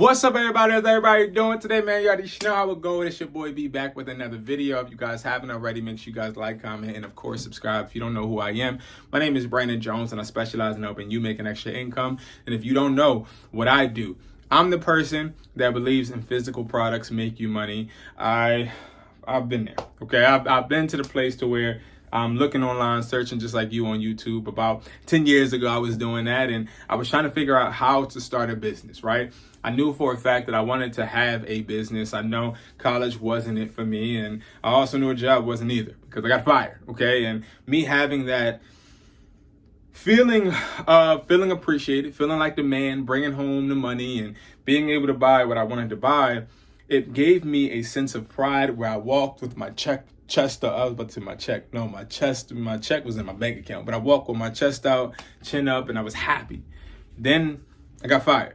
What's up, everybody? How's everybody doing today, man? You already know how it goes. It's your boy B back with another video. If you guys haven't already, make sure you guys like, comment, and of course subscribe. If you don't know who I am, my name is Brandon Jones, and I specialize in helping you make an extra income. And if you don't know what I do, I'm the person that believes in physical products make you money. I've been there. Okay, I've been to the place to where I'm looking online, searching just like you on YouTube. About 10 years ago, I was doing that, and I was trying to figure out how to start a business, right? I knew for a fact that I wanted to have a business. I know college wasn't it for me, and I also knew a job wasn't either because I got fired, okay? And me having that feeling appreciated, feeling like the man, bringing home the money and being able to buy what I wanted to buy, it gave me a sense of pride where I walked with my check my check was in my bank account, but I walked with my chest out, chin up, and I was happy. Then I got fired.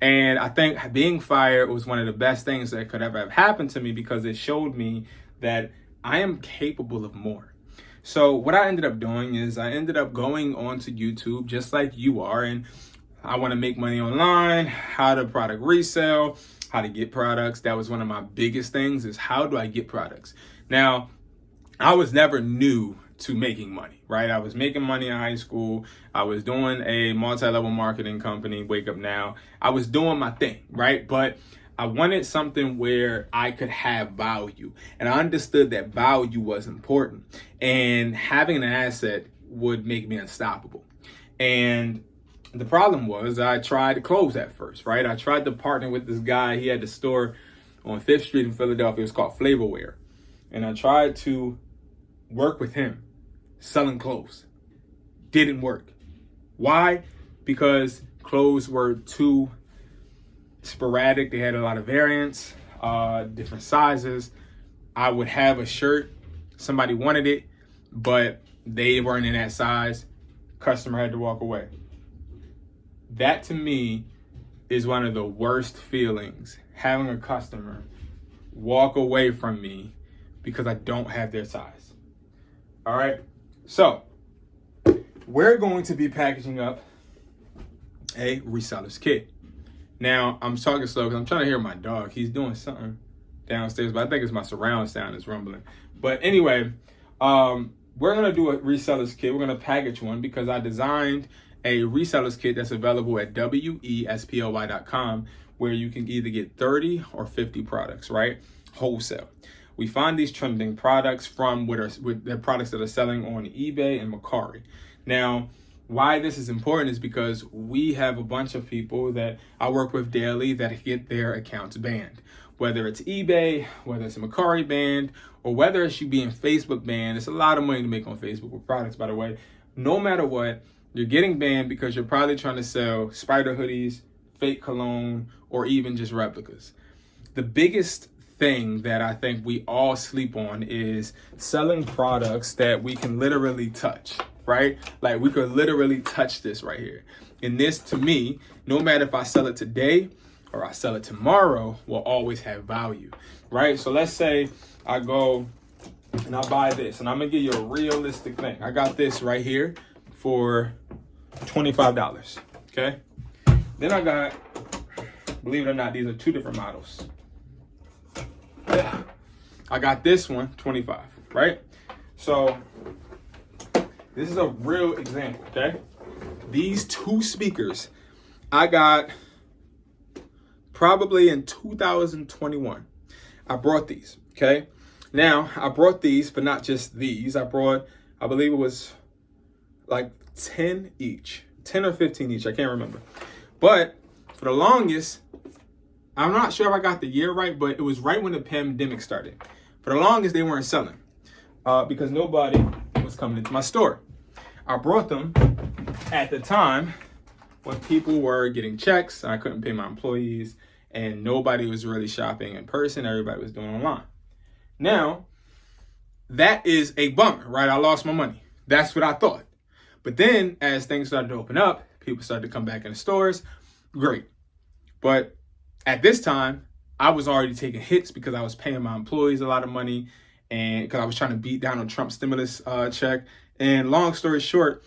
And I think being fired was one of the best things that could ever have happened to me because it showed me that I am capable of more. So what I ended up doing is I ended up going onto YouTube just like you are, and I want to make money online, how to product resell, how to get products. That was one of my biggest things, is how do I get products? Now, I was never new to making money, right? I was making money in high school. I was doing a multi-level marketing company, Wake Up Now. I was doing my thing, right? But I wanted something where I could have value. And I understood that value was important. And having an asset would make me unstoppable. And the problem was I tried to close at first, right? I tried to partner with this guy. He had the store on 5th Street in Philadelphia. It was called Flavorware. And I tried to work with him selling clothes. Didn't work. Why? Because clothes were too sporadic. They had a lot of variants, different sizes. I would have a shirt, somebody wanted it, but they weren't in that size. Customer had to walk away. That to me is one of the worst feelings, having a customer walk away from me because I don't have their size. All right, so we're going to be packaging up a reseller's kit. Now, I'm talking slow because I'm trying to hear my dog. He's doing something downstairs, but I think it's my surround sound is rumbling. But anyway, we're going to do a reseller's kit. We're going to package one because I designed a reseller's kit that's available at wesply.com, where you can either get 30 or 50 products, right? Wholesale. We find these trending products from with the products that are selling on eBay and Mercari. Now, why this is important is because we have a bunch of people that I work with daily that get their accounts banned. Whether it's eBay, whether it's a Mercari banned, or whether it's you being Facebook banned. It's a lot of money to make on Facebook with products, by the way. No matter what, you're getting banned because you're probably trying to sell spider hoodies, fake cologne, or even just replicas. The biggest thing that I think we all sleep on is selling products that we can literally touch, right? Like we could literally touch this right here. And this, to me, no matter if I sell it today or I sell it tomorrow, will always have value, right? So let's say I go and I buy this, and I'm gonna give you a realistic thing. I got this right here for $25, okay? Then I got, believe it or not, these are two different models. I got this one, 25, right? So this is a real example, okay? These two speakers I got probably in 2021. I brought these, okay? Now, I brought these, but not just these. I believe it was like 10 each, 10 or 15 each, I can't remember. But for the longest, I'm not sure if I got the year right, but it was right when the pandemic started. For the longest, they weren't selling because nobody was coming into my store. I brought them at the time when people were getting checks, and I couldn't pay my employees, and nobody was really shopping in person. Everybody was doing online. Now, that is a bummer, right? I lost my money. That's what I thought. But then as things started to open up, people started to come back in the stores. Great. But at this time, I was already taking hits because I was paying my employees a lot of money, and because I was trying to beat down on Trump's stimulus check. And long story short,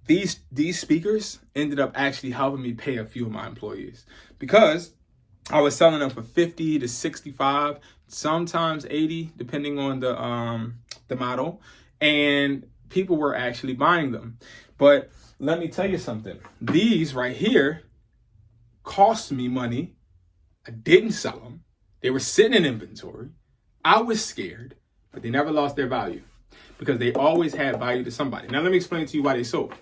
these speakers ended up actually helping me pay a few of my employees because I was selling them for 50 to 65, sometimes 80, depending on the model, and people were actually buying them. But let me tell you something. These right here cost me money. I didn't sell them. They were sitting in inventory. I was scared, but they never lost their value because they always had value to somebody. Now, let me explain to you why they sold.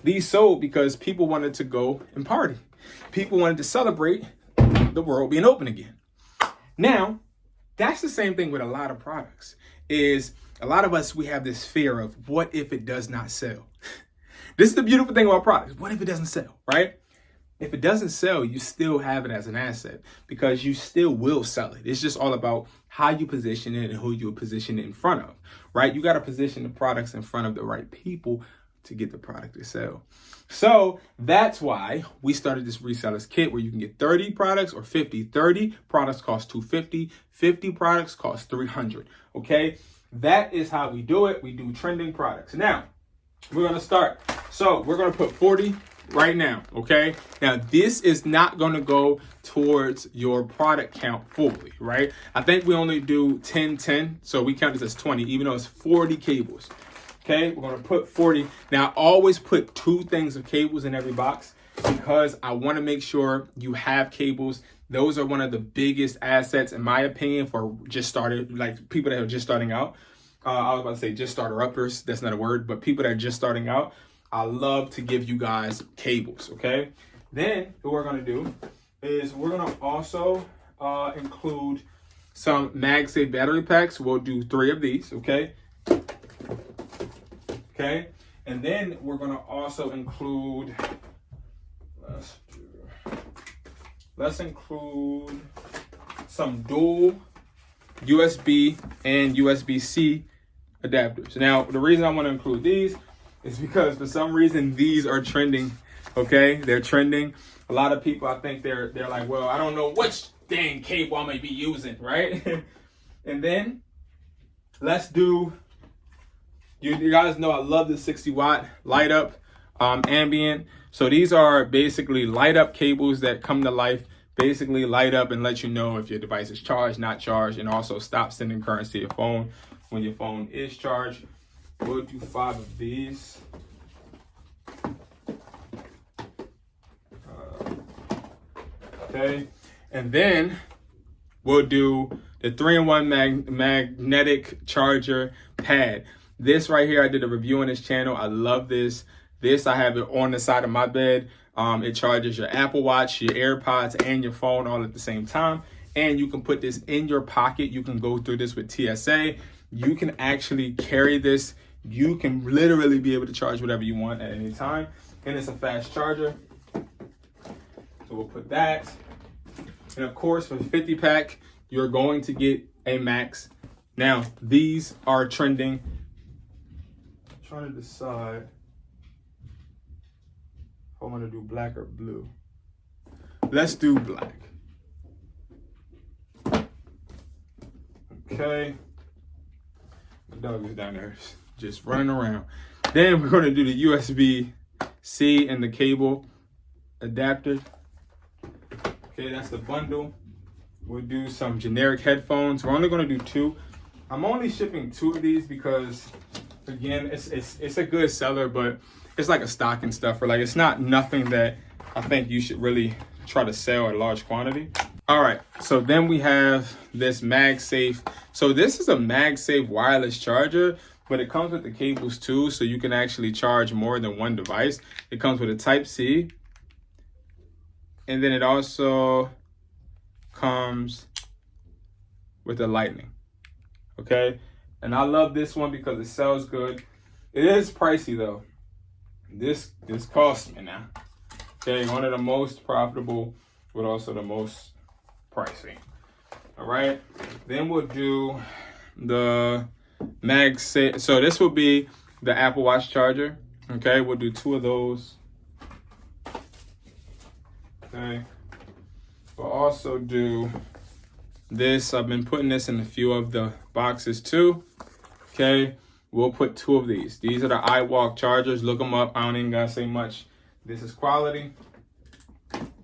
These sold because people wanted to go and party. People wanted to celebrate the world being open again. Now, that's the same thing with a lot of products. Is a lot of us, we have this fear of what if it does not sell? This is the beautiful thing about products. What if it doesn't sell, right? If it doesn't sell, you still have it as an asset because you still will sell it. It's just all about how you position it and who you position it in front of, right? You got to position the products in front of the right people to get the product to sell. So that's why we started this resellers kit where you can get 30 products or 50. 30 products cost $250. 50 products cost $300. Okay, that is how we do it. We do trending products. Now we're gonna start. So we're gonna put 40 right now. Okay. Now this is not gonna go towards your product count fully, right? I think we only do 10, so we count this as 20, even though it's 40 cables. Okay, we're gonna put 40. Now, always put 2 things of cables in every box because I wanna make sure you have cables. Those are one of the biggest assets, in my opinion, for just started, like people that are just starting out. I was about to say just starter-uppers, that's not a word, but people that are just starting out, I love to give you guys cables, okay? Then what we're gonna do is we're gonna also include some MagSafe battery packs. We'll do 3 of these, okay? Okay, and then we're gonna also include, let's include some dual USB and USB-C adapters. Now, the reason I wanna include these is because for some reason, these are trending, okay? They're trending. A lot of people, I think they're like, well, I don't know which dang cable I may be using, right? And then let's do, you guys know I love the 60 watt light up ambient. So these are basically light up cables that come to life, basically light up and let you know if your device is charged, not charged, and also stop sending current to your phone when your phone is charged. We'll do 5 of these. Okay, and then we'll do the 3-in-1 magnetic charger pad. This right here, I did a review on this channel. I love this. This, I have it on the side of my bed. It charges your Apple Watch, your AirPods, and your phone all at the same time. And you can put this in your pocket. You can go through this with TSA. You can actually carry this. You can literally be able to charge whatever you want at any time. And it's a fast charger. So we'll put that. And of course, for the 50 pack, you're going to get a max. Now, these are trending. Trying to decide if I want to do black or blue. Let's do black. Okay. The dog is down there just running around. Then we're going to do the USB-C and the cable adapter. Okay, that's the bundle. We'll do some generic headphones. We're only going to do 2. I'm only shipping 2 of these because, again, it's a good seller, but it's like a stocking stuffer. Like, it's not nothing that I think you should really try to sell at a large quantity. All right, so then we have this MagSafe. So this is a MagSafe wireless charger, but it comes with the cables too, so you can actually charge more than one device. It comes with a Type-C, and then it also comes with the Lightning, okay? And I love this one because it sells good. It is pricey though. This costs me now. Okay, one of the most profitable, but also the most pricey. All right, then we'll do the MagSafe. So this will be the Apple Watch charger. Okay, we'll do 2 of those. Okay, we'll also do this. I've been putting this in a few of the boxes too. Okay, we'll put 2 of these. These are the iWalk chargers. Look them up. I don't even gotta say much. This is quality.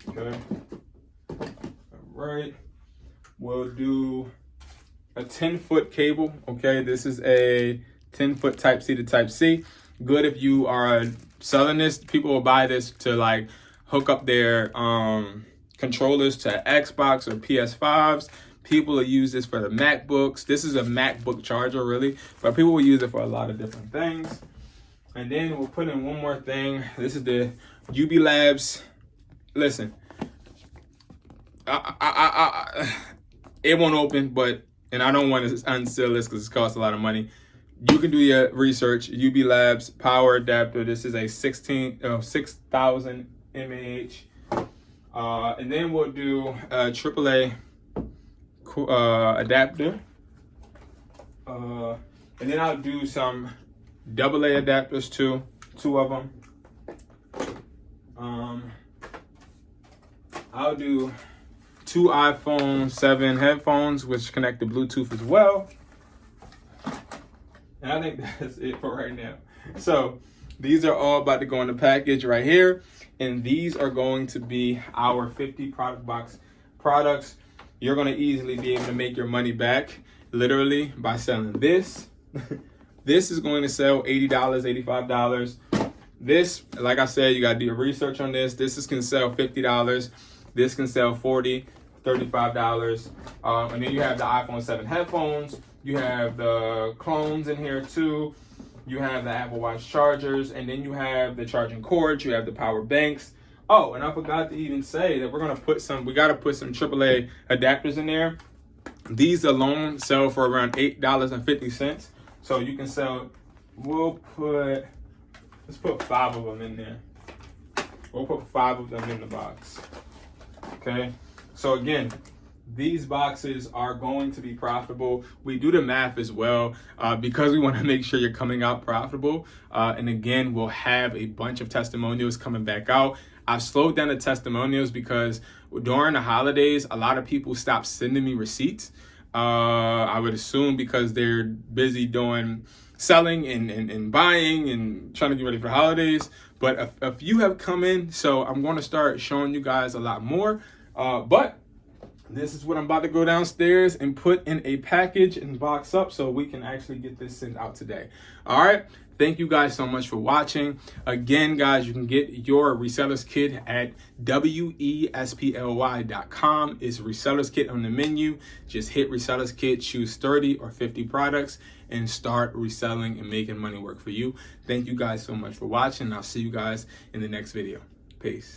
Okay. All right. We'll do a 10-foot cable. Okay, this is a 10-foot Type-C to Type-C. Good if you are selling this. People will buy this to like hook up their controllers to Xbox or PS5s. People will use this for the MacBooks. This is a MacBook charger, really, but people will use it for a lot of different things. And then we'll put in one more thing. This is the UB Labs. Listen, it won't open, but, and I don't want to unseal this because it costs a lot of money. You can do your research. UB Labs power adapter. This is a 6,000 mAh. And then we'll do a AAA adapter. And then I'll do some AA adapters too, 2 of them. I'll do 2 iPhone 7 headphones, which connect to Bluetooth as well. And I think that's it for right now. So these are all about to go in the package right here. And these are going to be our 50 product box products. You're going to easily be able to make your money back literally by selling this. This is going to sell $80, $85. This, like I said, you got to do your research on this. This can sell $50. This can sell $40, $35. And then you have the iPhone 7 headphones. You have the clones in here too. You have the Apple Watch chargers, and then you have the charging cords. You have the power banks. Oh, and I forgot to even say that we got to put some AAA adapters in there. These alone sell for around $8.50. So you can sell, let's put 5 of them in there. We'll put 5 of them in the box. Okay. So again, these boxes are going to be profitable. We do the math as well because we want to make sure you're coming out profitable. And again, we'll have a bunch of testimonials coming back out. I've slowed down the testimonials because during the holidays, a lot of people stopped sending me receipts. I would assume because they're busy doing selling and buying and trying to get ready for holidays. But a few have come in, so I'm going to start showing you guys a lot more. But this is what I'm about to go downstairs and put in a package and box up so we can actually get this sent out today. All right. Thank you guys so much for watching. Again, guys, you can get your Resellers Kit at wesply.com. It's Resellers Kit on the menu. Just hit Resellers Kit, choose 30 or 50 products, and start reselling and making money work for you. Thank you guys so much for watching. I'll see you guys in the next video. Peace.